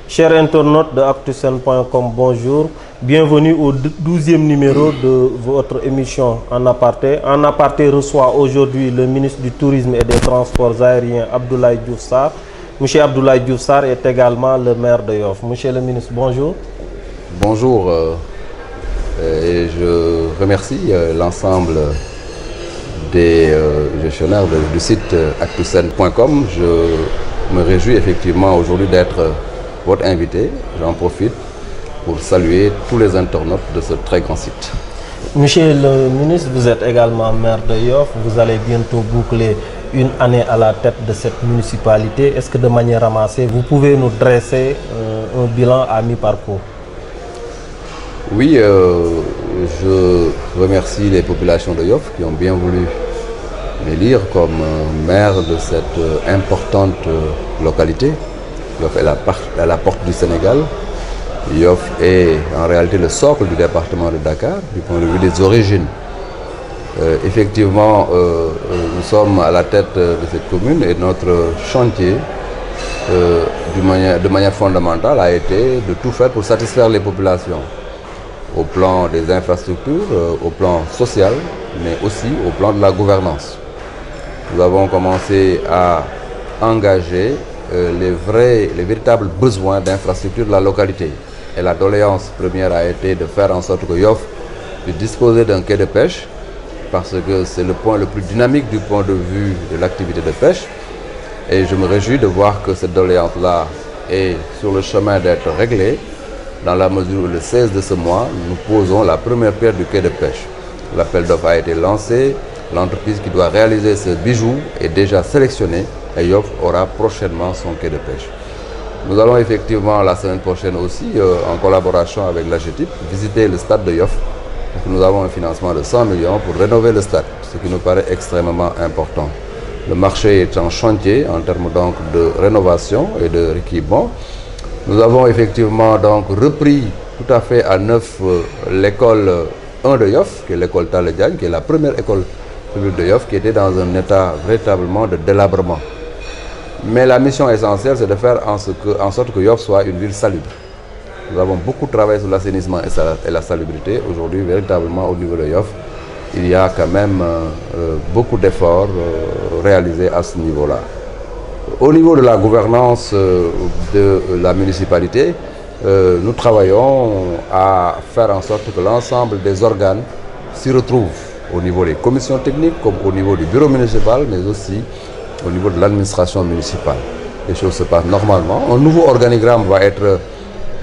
Chers internautes de Actusen.com, bonjour. Bienvenue au 12e numéro de votre émission En Aparté. En Aparté reçoit aujourd'hui le ministre du Tourisme et des Transports aériens, Abdoulaye Diouf Sarr. Monsieur Abdoulaye Diouf Sarr est également le maire de Yoff. Monsieur le ministre, bonjour. Bonjour et je remercie l'ensemble des gestionnaires du site Actusen.com. Je me réjouis effectivement aujourd'hui d'être votre invité. J'en profite pour saluer tous les internautes de ce très grand site. Monsieur le ministre, vous êtes également maire de Yoff. Vous allez bientôt boucler une année à la tête de cette municipalité. Est-ce que de manière ramassée, vous pouvez nous dresser un bilan à mi-parcours? Oui, je remercie les populations de Yoff qui ont bien voulu m'élire comme maire de cette importante localité. Yoff est à la porte du Sénégal. Yoff est en réalité le socle du département de Dakar, du point de vue des origines. Effectivement, nous sommes à la tête de cette commune et notre chantier, de manière fondamentale, a été de tout faire pour satisfaire les populations, au plan des infrastructures, au plan social, mais aussi au plan de la gouvernance. Nous avons commencé à engager les véritables besoins d'infrastructures de la localité. Et la doléance première a été de faire en sorte que Yoff puisse disposer d'un quai de pêche, parce que c'est le point le plus dynamique du point de vue de l'activité de pêche. Et je me réjouis de voir que cette doléance-là est sur le chemin d'être réglée, dans la mesure où le 16 de ce mois, nous posons la première pierre du quai de pêche. L'appel d'offres a été lancé, l'entreprise qui doit réaliser ce bijou est déjà sélectionnée et Yoff aura prochainement son quai de pêche. Nous allons effectivement la semaine prochaine aussi, en collaboration avec l'AGETIP, visiter le stade de Yoff. Nous avons un financement de 100 millions pour rénover le stade, ce qui nous paraît extrêmement important. Le marché est en chantier en termes donc de rénovation et de rééquipement. Nous avons effectivement donc repris tout à fait à neuf l'école 1 de Yoff, qui est l'école Talla Diagne, qui est la première école publique de Yoff, qui était dans un état véritablement de délabrement. Mais la mission essentielle, c'est de faire en sorte que Yoff soit une ville salubre. Nous avons beaucoup travaillé sur l'assainissement et la salubrité. Aujourd'hui, véritablement, au niveau de Yoff, il y a quand même beaucoup d'efforts réalisés à ce niveau-là. Au niveau de la gouvernance de la municipalité, nous travaillons à faire en sorte que l'ensemble des organes s'y retrouvent au niveau des commissions techniques, comme au niveau du bureau municipal, mais aussi au niveau de l'administration municipale. Les choses se passent normalement. Un nouveau organigramme va être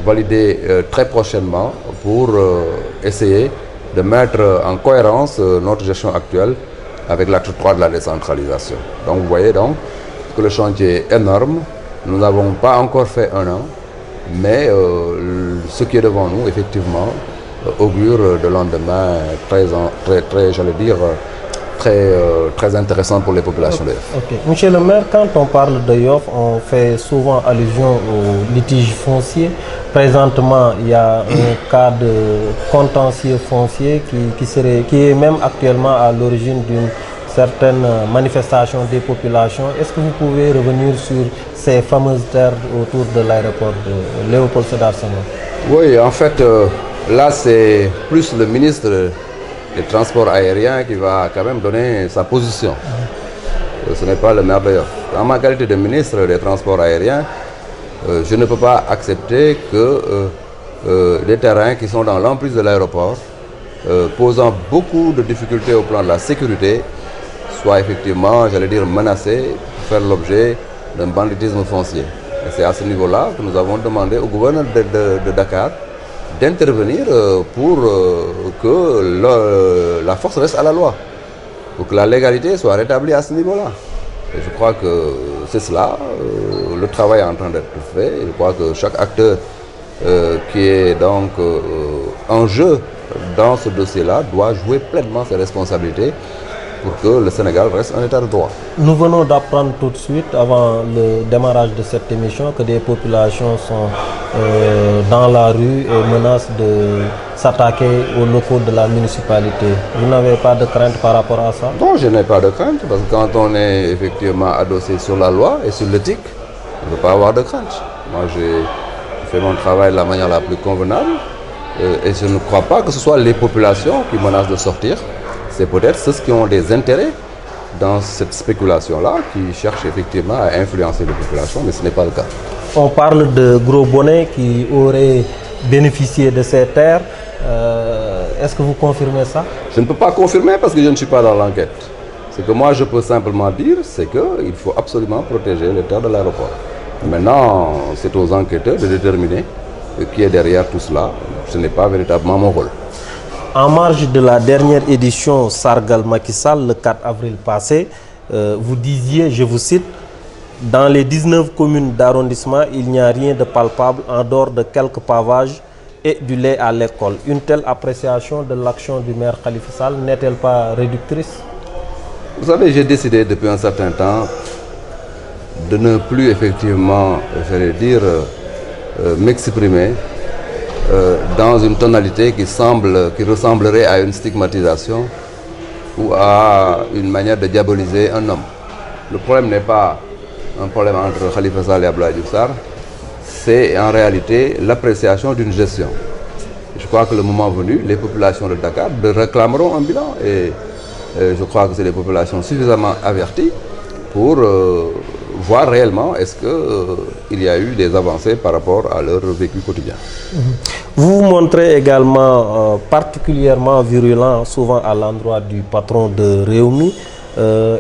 validé très prochainement pour essayer de mettre en cohérence notre gestion actuelle avec l'acte 3 de la décentralisation. Donc vous voyez donc que le chantier est énorme. Nous n'avons pas encore fait un an, mais ce qui est devant nous, effectivement, augure de lendemain très intéressant pour les populations de Yoff. Okay. Monsieur le maire, quand on parle de Yoff, on fait souvent allusion au litige foncier. Présentement, il y a un cas de contentieux foncier qui est même actuellement à l'origine d'une certaine manifestation des populations. Est-ce que vous pouvez revenir sur ces fameuses terres autour de l'aéroport de Léopold Sédar Senghor? Oui, en fait, là, c'est plus le ministre des Transports aériens qui va quand même donner sa position. Ce n'est pas le maire de Yoff. En ma qualité de ministre des Transports aériens, je ne peux pas accepter que des terrains qui sont dans l'emprise de l'aéroport, posant beaucoup de difficultés au plan de la sécurité, soient effectivement, j'allais dire, menacés pour faire l'objet d'un banditisme foncier. Et c'est à ce niveau-là que nous avons demandé au gouverneur de Dakar d'intervenir pour que la force reste à la loi, pour que la légalité soit rétablie à ce niveau-là. Et je crois que c'est cela, le travail est en train d'être fait. Je crois que chaque acteur qui est donc en jeu dans ce dossier-là doit jouer pleinement ses responsabilités pour que le Sénégal reste un état de droit. Nous venons d'apprendre tout de suite, avant le démarrage de cette émission, que des populations sont dans la rue et menacent de s'attaquer aux locaux de la municipalité. Vous n'avez pas de crainte par rapport à ça? Non, je n'ai pas de crainte, parce que quand on est effectivement adossé sur la loi et sur l'éthique, on ne peut pas avoir de crainte. Moi, fait mon travail de la manière la plus convenable. Et je ne crois pas que ce soit les populations qui menacent de sortir. C'est peut-être ceux qui ont des intérêts dans cette spéculation-là, qui cherchent effectivement à influencer les populations, mais ce n'est pas le cas. On parle de gros bonnets qui auraient bénéficié de ces terres. Est-ce que vous confirmez ça? Je ne peux pas confirmer parce que je ne suis pas dans l'enquête. Ce que moi je peux simplement dire, c'est qu'il faut absolument protéger les terres de l'aéroport. Maintenant, c'est aux enquêteurs de déterminer qui est derrière tout cela. Ce n'est pas véritablement mon rôle. En marge de la dernière édition Sargal Macky Sall, le 4 avril passé, vous disiez, je vous cite, « Dans les 19 communes d'arrondissement, il n'y a rien de palpable en dehors de quelques pavages et du lait à l'école. » Une telle appréciation de l'action du maire Khalifa Sall n'est-elle pas réductrice? Vous savez, j'ai décidé depuis un certain temps de ne plus effectivement, j'allais dire, m'exprimer dans une tonalité qui ressemblerait à une stigmatisation ou à une manière de diaboliser un homme. Le problème n'est pas un problème entre Khalifa Sall et Abdoulaye Diouf Sarr, c'est en réalité l'appréciation d'une gestion. Je crois que le moment venu, les populations de Dakar réclameront un bilan et je crois que c'est des populations suffisamment averties pour voir réellement est-ce qu'il y a eu des avancées par rapport à leur vécu quotidien. Vous vous montrez également particulièrement virulent, souvent à l'endroit du patron de Rewmi.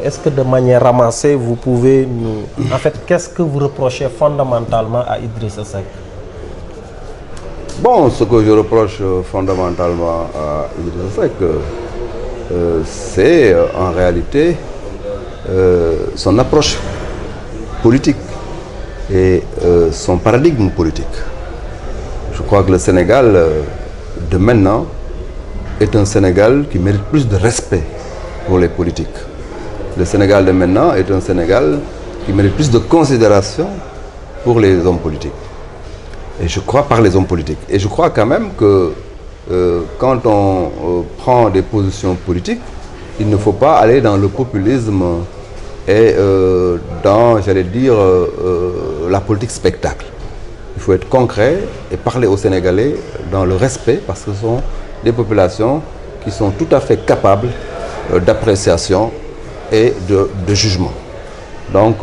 Est-ce que de manière ramassée, vous pouvez nous... En fait, qu'est-ce que vous reprochez fondamentalement à Idrissa Seck? Bon, ce que je reproche fondamentalement à Idrissa Seck, c'est en réalité son approche politique et son paradigme politique. Je crois que le Sénégal de maintenant est un Sénégal qui mérite plus de respect pour les politiques. Le Sénégal de maintenant est un Sénégal qui mérite plus de considération pour les hommes politiques. Et je crois par les hommes politiques. Et je crois quand même que quand on prend des positions politiques, il ne faut pas aller dans le populisme et dans, j'allais dire, la politique spectacle. Il faut être concret et parler aux Sénégalais dans le respect parce que ce sont des populations qui sont tout à fait capables d'appréciation et de jugement. Donc,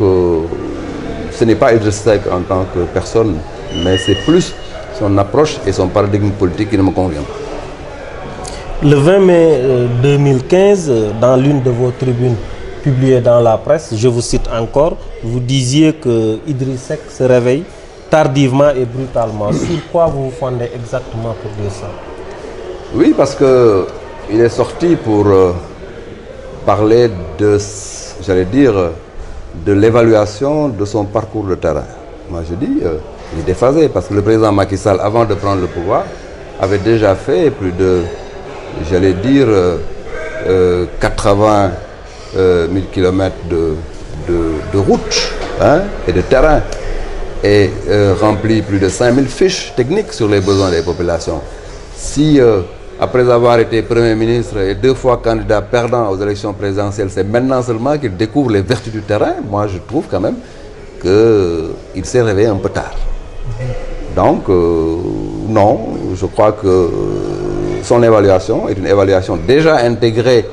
ce n'est pas Idrissa Seck en tant que personne, mais c'est plus son approche et son paradigme politique qui ne me convient pas. Le 20 mai 2015, dans l'une de vos tribunes publiées dans la presse, je vous cite encore, vous disiez que Idrissa Seck se réveille tardivement et brutalement. Sur quoi vous vous fondez exactement pour dire ça? Oui, parce qu'il est sorti pour parler de, j'allais dire, de l'évaluation de son parcours de terrain. Moi je dis, il est déphasé parce que le président Macky Sall, avant de prendre le pouvoir, avait déjà fait plus de, j'allais dire, 80 000 km de routes et de terrain et rempli plus de 5000 fiches techniques sur les besoins des populations. Si après avoir été Premier ministre et 2 fois candidat perdant aux élections présidentielles, c'est maintenant seulement qu'il découvre les vertus du terrain, moi je trouve quand même qu'il s'est réveillé un peu tard. Donc non, je crois que son évaluation est une évaluation déjà intégrée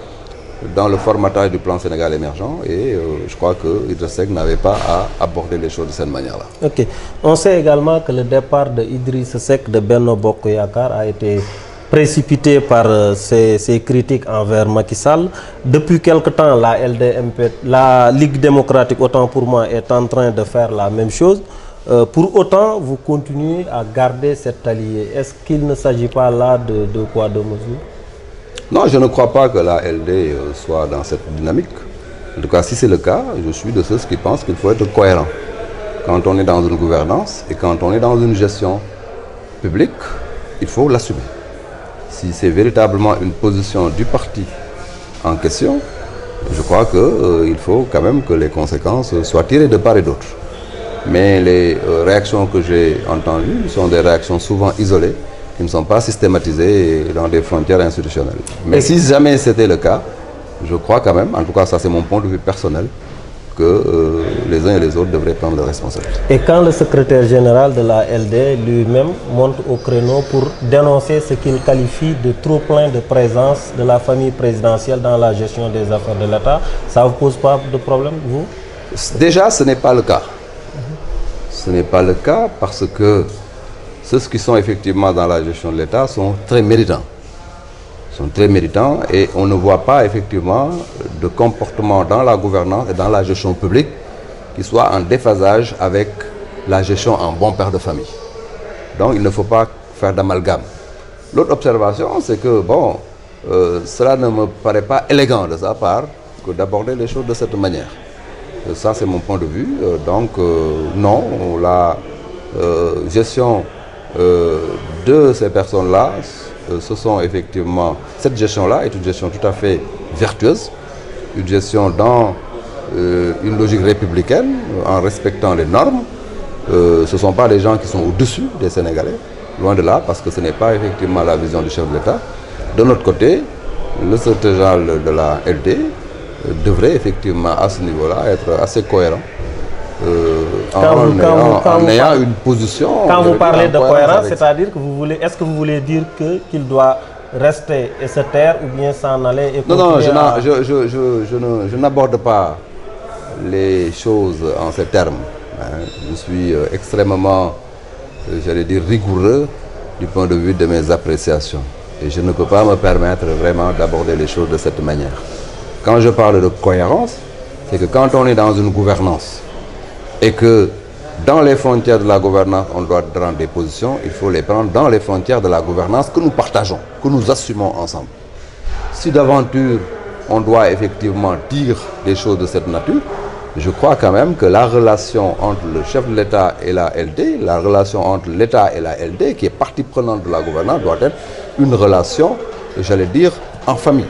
dans le formatage du plan Sénégal émergent et je crois que Idrissa Seck n'avait pas à aborder les choses de cette manière-là. Ok. On sait également que le départ de Idrissa Seck de Benno Bokk Yakaar a été précipité par ses critiques envers Macky Sall. Depuis quelque temps, la Ligue démocratique, autant pour moi, est en train de faire la même chose. Pour autant, vous continuez à garder cet allié. Est-ce qu'il ne s'agit pas là de poids, de mesure? Non, je ne crois pas que la LD soit dans cette dynamique. En tout cas, si c'est le cas, je suis de ceux qui pensent qu'il faut être cohérent. Quand on est dans une gouvernance et quand on est dans une gestion publique, il faut l'assumer. Si c'est véritablement une position du parti en question, je crois qu'il faut quand même que les conséquences soient tirées de part et d'autre. Mais les réactions que j'ai entendues sont des réactions souvent isolées, qui ne sont pas systématisées dans des frontières institutionnelles. Mais si jamais c'était le cas, je crois quand même, en tout cas ça c'est mon point de vue personnel, que les uns et les autres devraient prendre leurs responsabilités. Et quand le secrétaire général de la LD lui-même monte au créneau pour dénoncer ce qu'il qualifie de trop plein de présence de la famille présidentielle dans la gestion des affaires de l'État, ça ne vous pose pas de problème, vous? Déjà, ce n'est pas le cas. Ce n'est pas le cas parce que ceux qui sont effectivement dans la gestion de l'État sont très méritants. Sont très méritants et on ne voit pas effectivement de comportement dans la gouvernance et dans la gestion publique qui soit en déphasage avec la gestion en bon père de famille. Donc il ne faut pas faire d'amalgame. L'autre observation, c'est que bon, cela ne me paraît pas élégant de sa part que d'aborder les choses de cette manière. Ça, c'est mon point de vue. Non, la gestion de ces personnes-là, cette gestion-là est une gestion tout à fait vertueuse, une gestion dans une logique républicaine, en respectant les normes. Ce ne sont pas des gens qui sont au-dessus des Sénégalais, loin de là, parce que ce n'est pas effectivement la vision du chef de l'État. De notre côté, le secrétaire général de la LD devrait effectivement à ce niveau-là être assez cohérent. En ayant une position. Quand vous parlez de cohérence, c'est-à-dire que est-ce que vous voulez dire qu'il doit rester et se taire ou bien s'en aller et Non, je n'aborde pas les choses en ces termes. Je suis extrêmement, j'allais dire, rigoureux du point de vue de mes appréciations. Et je ne peux pas me permettre vraiment d'aborder les choses de cette manière. Quand je parle de cohérence, c'est que quand on est dans une gouvernance et que dans les frontières de la gouvernance, on doit prendre des positions, il faut les prendre dans les frontières de la gouvernance que nous partageons, que nous assumons ensemble. Si d'aventure, on doit effectivement dire des choses de cette nature, je crois quand même que la relation entre le chef de l'État et la LD, la relation entre l'État et la LD, qui est partie prenante de la gouvernance, doit être une relation, j'allais dire, en famille.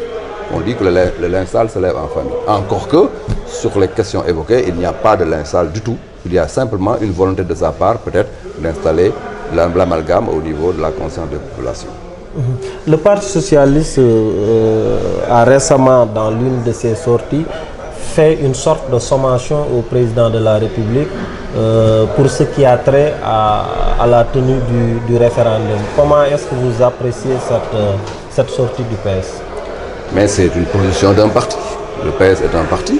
On dit que le linge sale se lève en famille. Encore que, sur les questions évoquées, il n'y a pas de linge sale du tout. Il y a simplement une volonté de sa part, peut-être, d'installer l'amalgame au niveau de la conscience des populations. Le Parti socialiste a récemment, dans l'une de ses sorties, fait une sorte de sommation au président de la République pour ce qui a trait à la tenue du référendum. Comment est-ce que vous appréciez cette sortie du PS? Mais c'est une position d'un parti. Le PS est un parti.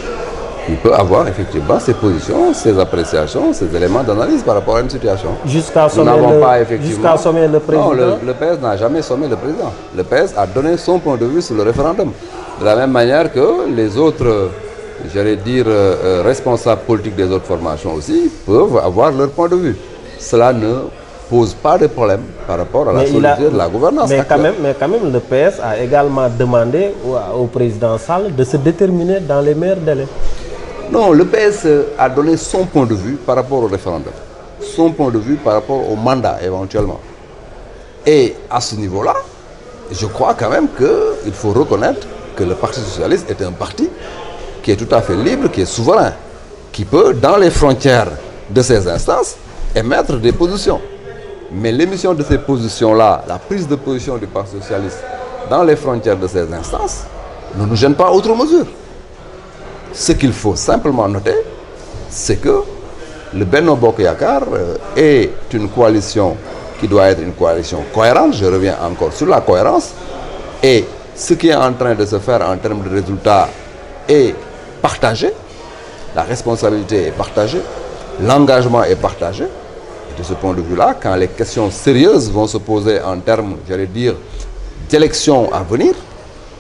Il peut avoir effectivement ses positions, ses appréciations, ses éléments d'analyse par rapport à une situation. Jusqu'à sommer le président. Non, le PS n'a jamais sommé le président. Le PS a donné son point de vue sur le référendum. De la même manière que les autres, j'allais dire, responsables politiques des autres formations aussi peuvent avoir leur point de vue. Cela ne pose pas de problème par rapport à la solidité de la gouvernance. Mais quand même, le PS a également demandé au président Sall de se déterminer dans les meilleurs délais. Non, le PS a donné son point de vue par rapport au référendum, son point de vue par rapport au mandat éventuellement. Et à ce niveau-là, je crois quand même qu'il faut reconnaître que le Parti socialiste est un parti qui est tout à fait libre, qui est souverain, qui peut, dans les frontières de ses instances, émettre des positions. Mais l'émission de ces positions-là, la prise de position du Parti socialiste dans les frontières de ces instances, ne nous gêne pas outre mesure. Ce qu'il faut simplement noter, c'est que le Benno Bokk Yakaar est une coalition qui doit être une coalition cohérente. Je reviens encore sur la cohérence. Et ce qui est en train de se faire en termes de résultats est partagé. La responsabilité est partagée. L'engagement est partagé. De ce point de vue-là, quand les questions sérieuses vont se poser en termes, j'allais dire, d'élections à venir,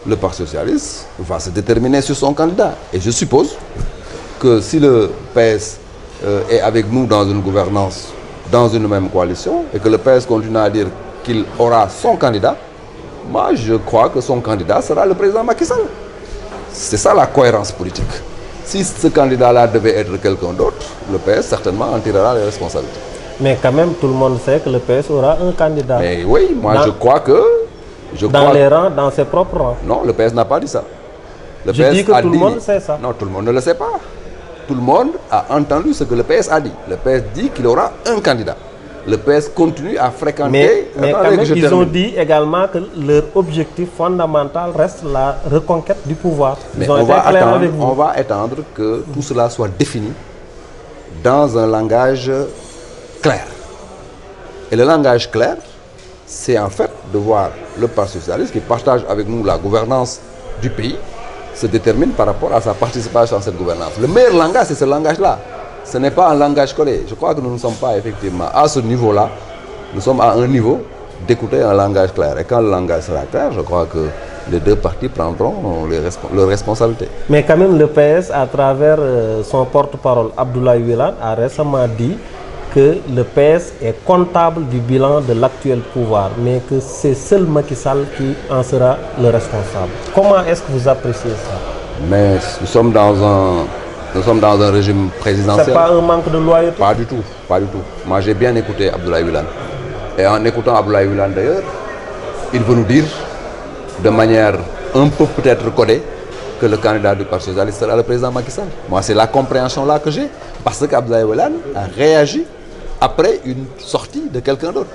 le Parti socialiste va se déterminer sur son candidat. Et je suppose que si le PS est avec nous dans une gouvernance, dans une même coalition, et que le PS continue à dire qu'il aura son candidat, moi je crois que son candidat sera le président Macky Sall. C'est ça la cohérence politique. Si ce candidat-là devait être quelqu'un d'autre, le PS certainement en tirera les responsabilités. Mais quand même, tout le monde sait que le PS aura un candidat. Mais oui, moi je crois que... les rangs, dans ses propres rangs. Non, le PS n'a pas dit ça. Je dis que tout le monde sait ça. Non, tout le monde ne le sait pas. Tout le monde a entendu ce que le PS a dit. Le PS dit qu'il aura un candidat. le PS continue à fréquenter. Mais quand même, ils ont dit également que leur objectif fondamental reste la reconquête du pouvoir. Mais on va attendre que tout cela soit défini dans un langage clair. Et le langage clair, c'est en fait de voir le Parti socialiste qui partage avec nous la gouvernance du pays se détermine par rapport à sa participation à cette gouvernance. Le meilleur langage, c'est ce langage-là. Ce n'est pas un langage collé. Je crois que nous ne sommes pas effectivement à ce niveau-là. Nous sommes à un niveau d'écouter un langage clair. Et quand le langage sera clair, je crois que les deux partis prendront leurs responsabilités. Mais quand même, le PS, à travers son porte-parole, Abdoulaye Wilane, a récemment dit que le PS est comptable du bilan de l'actuel pouvoir, mais que c'est seul Macky Sall qui en sera le responsable. Comment est-ce que vous appréciez ça? Mais nous sommes dans un régime présidentiel. C'est pas un manque de loyauté? Pas du tout, pas du tout. Moi, j'ai bien écouté Abdoulaye Wilane. Et en écoutant Abdoulaye Wilane d'ailleurs, il veut nous dire de manière un peu peut-être codée que le candidat du Parti socialiste sera le président Macky Sall. Moi, c'est la compréhension là que j'ai, parce qu'Abdoulaye Wilane a réagi après une sortie de quelqu'un d'autre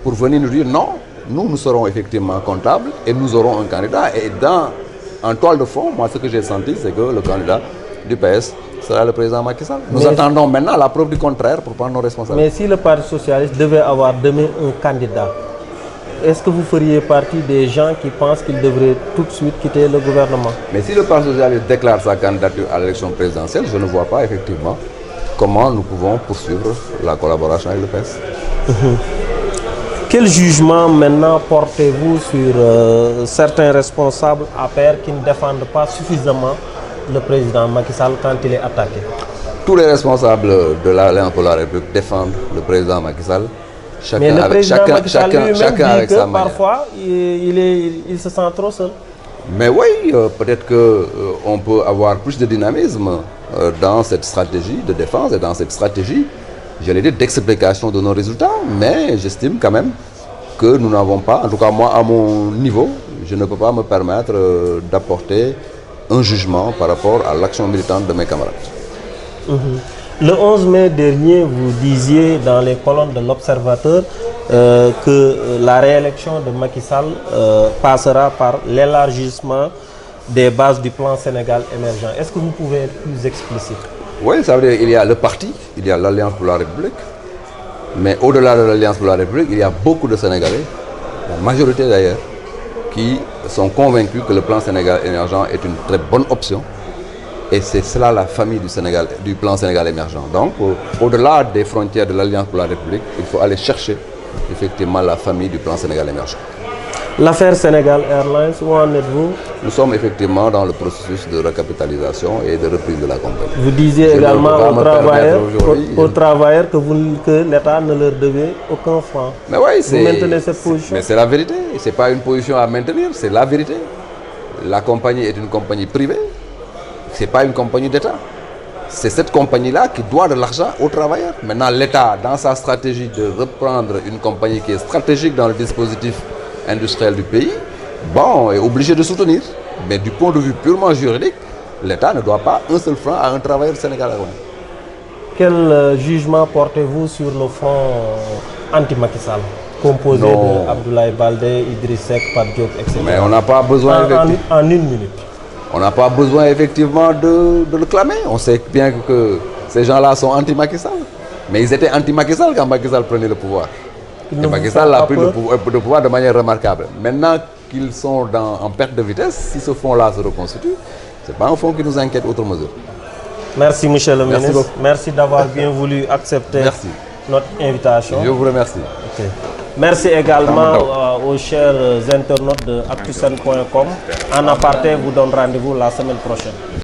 pour venir nous dire non, nous serons effectivement comptables et nous aurons un candidat. Et en toile de fond, moi, ce que j'ai senti, c'est que le candidat du PS sera le président Macky Sall. Nous attendons maintenant la preuve du contraire pour prendre nos responsabilités. Mais si le Parti socialiste devait avoir demain un candidat, est-ce que vous feriez partie des gens qui pensent qu'il devrait tout de suite quitter le gouvernement? Mais si le Parti socialiste déclare sa candidature à l'élection présidentielle, je ne vois pas effectivement comment nous pouvons poursuivre la collaboration avec le PS. Quel jugement maintenant portez-vous sur certains responsables APR qui ne défendent pas suffisamment le président Macky Sall quand il est attaqué? Tous les responsables de l'Alliance pour la République défendent le président Macky Sall. Mais le président Macky Sall lui-même dit que parfois il se sent trop seul. Mais oui, peut-être qu'on peut avoir plus de dynamisme dans cette stratégie de défense et dans cette stratégie, j'allais dire, d'explication de nos résultats. Mais j'estime quand même que nous n'avons pas, en tout cas moi à mon niveau, je ne peux pas me permettre d'apporter un jugement par rapport à l'action militante de mes camarades. Le 11 mai dernier, vous disiez dans les colonnes de l'Observateur que la réélection de Macky Sall passera par l'élargissement des bases du plan Sénégal émergent. Est-ce que vous pouvez être plus explicite? Oui, ça veut dire qu'il y a le parti, il y a l'Alliance pour la République, mais au-delà de l'Alliance pour la République, il y a beaucoup de Sénégalais, la majorité d'ailleurs, qui sont convaincus que le plan Sénégal émergent est une très bonne option. Et c'est cela la famille du plan Sénégal émergent. Donc, au-delà des frontières de l'Alliance pour la République, il faut aller chercher effectivement la famille du plan Sénégal émergent. L'affaire Sénégal Airlines, où en êtes-vous? Nous sommes effectivement dans le processus de recapitalisation et de reprise de la compagnie. Vous disiez également aux travailleurs que l'État ne leur devait aucun franc. Mais oui, vous maintenez cette position? Mais c'est la vérité. Ce n'est pas une position à maintenir, c'est la vérité. La compagnie est une compagnie privée. Ce n'est pas une compagnie d'État. C'est cette compagnie-là qui doit de l'argent aux travailleurs. Maintenant, l'État, dans sa stratégie de reprendre une compagnie qui est stratégique dans le dispositif industriel du pays, bon, est obligé de soutenir. Mais du point de vue purement juridique, l'État ne doit pas un seul franc à un travailleur sénégalais. Quel jugement portez-vous sur le front anti-Macky Sall, composé de Abdoulaye Baldé, Idriss Seck, Pape Diop, etc. Mais on n'a pas besoin... En une minute. On n'a pas besoin effectivement de le clamer. On sait bien que ces gens-là sont anti-Macky Sall. Mais ils étaient anti-Macky Sall quand Macky Sall prenait le pouvoir. Et Macky Sall a pris le pouvoir de manière remarquable. Maintenant qu'ils sont en perte de vitesse, si ce fonds-là se reconstitue, ce n'est pas un fonds qui nous inquiète outre mesure. Merci, monsieur le ministre. Merci d'avoir bien voulu accepter notre invitation. Je vous remercie. Okay. Merci également aux chers internautes de Actusen.com. En aparté, vous donne rendez-vous la semaine prochaine.